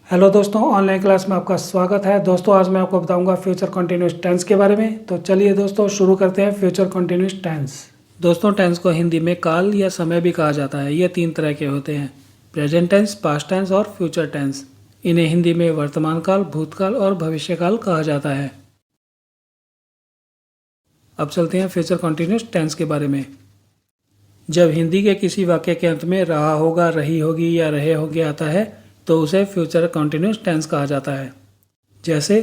Hello दोस्तों, online class में आपका स्वागत है। दोस्तों आज मैं आपको बताऊंगा फ्यूचर कंटिन्यूस टेंस के बारे में। तो चलिए दोस्तों शुरू करते हैं फ्यूचर कंटिन्यूस टेंस। दोस्तों टेंस को हिंदी में काल या समय भी कहा जाता है। ये 3 तरह के होते हैं: प्रेजेंट टेंस, पास्ट टेंस और फ्यूचर टेंस। इन्हें हिंदी में वर्तमान काल, भूतकाल और भविष्यकाल कहा जाता है। अब चलते हैं फ्यूचर कंटिन्यूस टेंस के बारे में। जब हिंदी के किसी वाक्य के अंत में रहा होगा, रही होगी या रहे होगे आता है तो उसे फ्यूचर कंटिन्यूस टेंस कहा जाता है। जैसे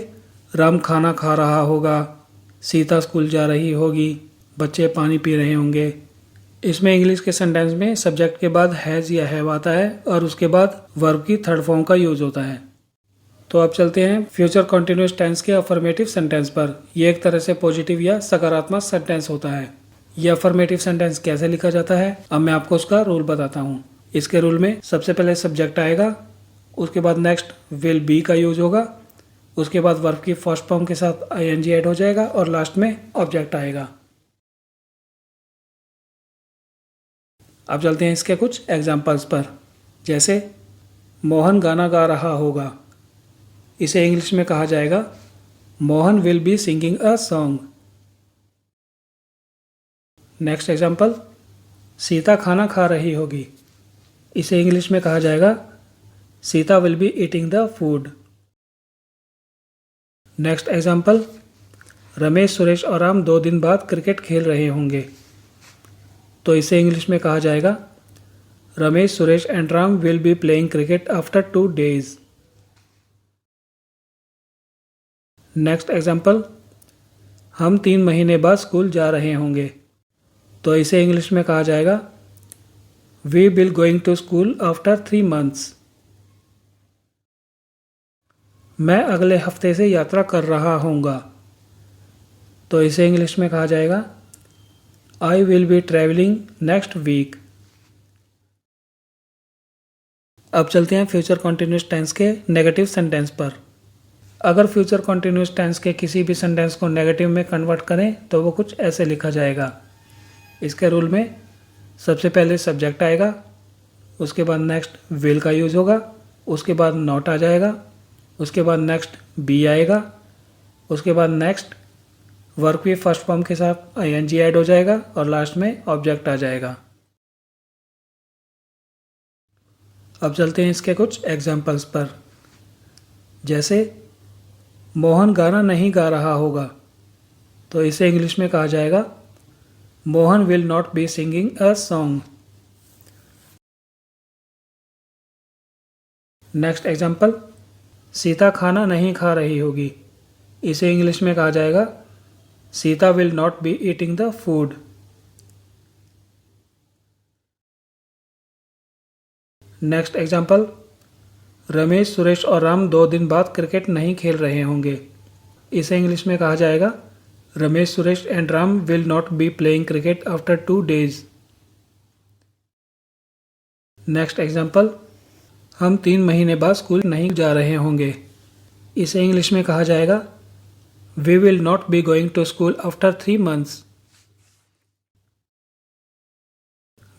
राम खाना खा रहा होगा, सीता स्कूल जा रही होगी, बच्चे पानी पी रहे होंगे। इसमें इंग्लिश के सेंटेंस में सब्जेक्ट के बाद हैज़ या हैव आता है और उसके बाद वर्ब की थर्ड फॉर्म का यूज होता है। तो अब चलते हैं फ्यूचर कंटिन्यूस टेंस के अफर्मेटिव सेंटेंस पर। यह एक तरह से पॉजिटिव या सकारात्मक सेंटेंस होता है। यह अफर्मेटिव सेंटेंस कैसे लिखा जाता है, अब मैं आपको उसका रूल बताता हूँ। इसके रूल में सबसे पहले सब्जेक्ट आएगा, उसके बाद नेक्स्ट विल बी का यूज होगा, उसके बाद वर्ब की फर्स्ट फॉर्म के साथ आईएनजी ऐड हो जाएगा और लास्ट में ऑब्जेक्ट आएगा। अब चलते हैं इसके कुछ एग्जांपल्स पर। जैसे मोहन गाना गा रहा होगा, इसे इंग्लिश में कहा जाएगा Mohan will be singing a song. Next example, Sita खाना खा रही होगी, इसे इंग्लिश में कहा जाएगा Sita will be eating the food. Next example, Ramesh, Suresh और राम 2 दिन बाद क्रिकेट खेल रहे होंगे, तो इसे इंग्लिश में कहा जाएगा Ramesh, Suresh and Ram will be playing cricket after 2 days। Next example, हम 3 महीने बाद स्कूल जा रहे होंगे, तो इसे इंग्लिश में कहा जाएगा we will going to school after 3 months। मैं अगले हफ्ते से यात्रा कर रहा हूँगा, तो इसे इंग्लिश में कहा जाएगा I will be travelling next week. अब चलते हैं फ्यूचर कंटिन्यूस टेंस के नेगेटिव सेंटेंस पर। अगर फ्यूचर कंटिन्यूस टेंस के किसी भी सेंटेंस को नेगेटिव में कन्वर्ट करें तो वो कुछ ऐसे लिखा जाएगा। इसके रूल में सबसे पहले सब्जेक्ट आएगा, उसके बाद नेक्स्ट विल का यूज होगा, उसके बाद नॉट आ जाएगा, उसके बाद नेक्स्ट बी आएगा, उसके बाद नेक्स्ट वर्ब की फर्स्ट फॉर्म के साथ आईएनजी ऐड हो जाएगा और लास्ट में ऑब्जेक्ट आ जाएगा। अब चलते हैं इसके कुछ एग्जाम्पल्स पर। जैसे मोहन गाना नहीं गा रहा होगा, तो इसे इंग्लिश में कहा जाएगा Mohan will not be singing a song. Next example, Sita खाना नहीं खा रही होगी, इसे इंग्लिश में कहा जाएगा Sita will not be eating the food. Next example, Ramesh, Suresh और राम 2 दिन बाद क्रिकेट नहीं खेल रहे होंगे, इसे इंग्लिश में कहा जाएगा Ramesh, Suresh and Ram will not be playing cricket after 2 days। Next example, हम 3 महीने बाद स्कूल नहीं जा रहे होंगे, इसे इंग्लिश में कहा जाएगा we will not be going to school after 3 months।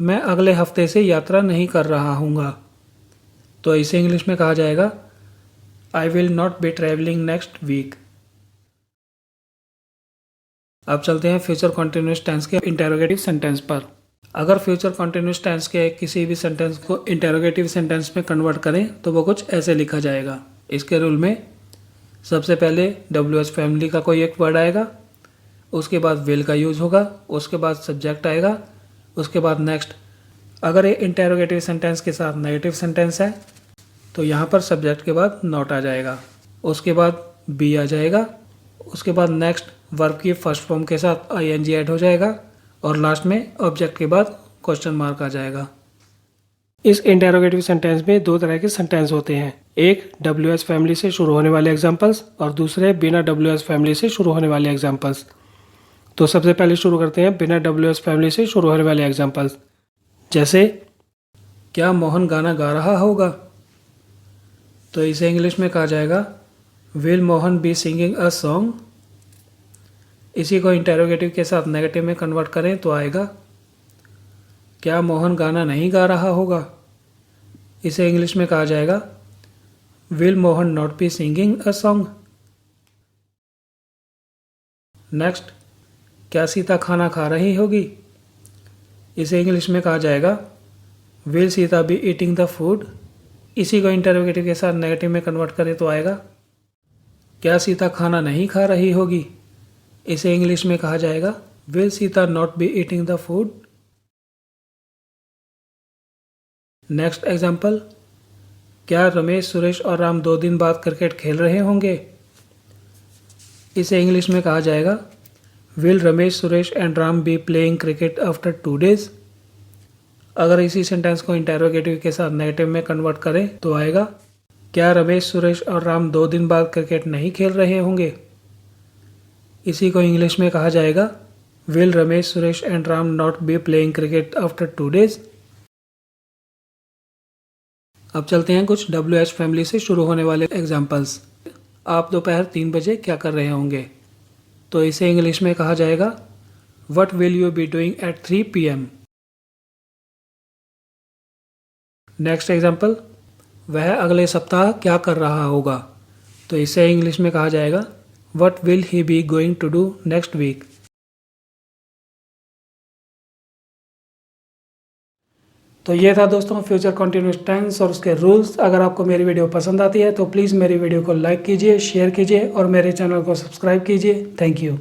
मैं अगले हफ्ते से यात्रा नहीं कर रहा हूँगा, तो इसे इंग्लिश में कहा जाएगा I will not be travelling next week. अब चलते हैं फ्यूचर कंटिन्यूस टेंस के इंटेरोगेटिव सेंटेंस पर। अगर फ्यूचर कंटिन्यूस टेंस के किसी भी सेंटेंस को इंटेरोगेटिव सेंटेंस में कन्वर्ट करें तो वो कुछ ऐसे लिखा जाएगा। इसके रूल में सबसे पहले WH फैमिली का कोई एक वर्ड आएगा, उसके बाद विल का यूज होगा, उसके बाद सब्जेक्ट आएगा, उसके बाद नेक्स्ट। अगर ये इंटेरोगेटिव सेंटेंस के साथ नेगेटिव सेंटेंस है तो यहाँ पर सब्जेक्ट के बाद नॉट आ जाएगा, उसके बाद बी आ जाएगा, उसके बाद नेक्स्ट वर्ब की फर्स्ट फॉर्म के साथ आईएनजी ऐड हो जाएगा और लास्ट में ऑब्जेक्ट के बाद क्वेश्चन मार्क आ जाएगा। इस इंटेरोगेटिव सेंटेंस में 2 तरह के सेंटेंस होते हैं, एक WH फैमिली से शुरू होने वाले एग्जांपल्स और दूसरे बिना WH फैमिली से शुरू होने वाले एग्जांपल्स। तो सबसे पहले शुरू करते हैं बिना WH फैमिली से शुरू होने वाले एग्जांपल्स। जैसे क्या मोहन गाना गा रहा होगा, तो इसे इंग्लिश में कहा जाएगा will Mohan be singing a song. इसी को इंटेरोगेटिव के साथ नेगेटिव में कन्वर्ट करें तो आएगा क्या मोहन गाना नहीं गा रहा होगा, इसे इंग्लिश में कहा जाएगा will Mohan not be singing a song. Next, क्या सीता खाना खा रही होगी? इसे इंग्लिश में कहा जाएगा will Sita be eating the food. इसी को इंटरोगेटिव के साथ नेगेटिव में कन्वर्ट करें तो आएगा क्या सीता खाना नहीं खा रही होगी? इसे इंग्लिश में कहा जाएगा will Sita not be eating the food. Next example, क्या रमेश, सुरेश और राम 2 दिन बाद क्रिकेट खेल रहे होंगे? इसे इंग्लिश में कहा जाएगा will Ramesh, Suresh and Ram be playing cricket after 2 days। अगर इसी सेंटेंस को इंटरोगेटिव के साथ नेगेटिव में कन्वर्ट करें तो आएगा क्या रमेश, सुरेश और राम 2 दिन बाद क्रिकेट नहीं खेल रहे होंगे? इसी को इंग्लिश में कहा जाएगा will Ramesh, Suresh and Ram not be playing cricket after 2 days। अब चलते हैं कुछ WH फैमिली से शुरू होने वाले एग्जाम्पल्स। आप दोपहर 3 बजे क्या कर रहे होंगे? तो इसे इंग्लिश में कहा जाएगा what will you be doing at 3 PM। Next example, वह अगले सप्ताह क्या कर रहा होगा? तो इसे इंग्लिश में कहा जाएगा what will he be going to do next week. तो ये था दोस्तों फ्यूचर कंटिन्यूअस टेंस और उसके रूल्स। अगर आपको मेरी वीडियो पसंद आती है तो प्लीज़ मेरी वीडियो को लाइक कीजिए, शेयर कीजिए और मेरे चैनल को सब्सक्राइब कीजिए। Thank you.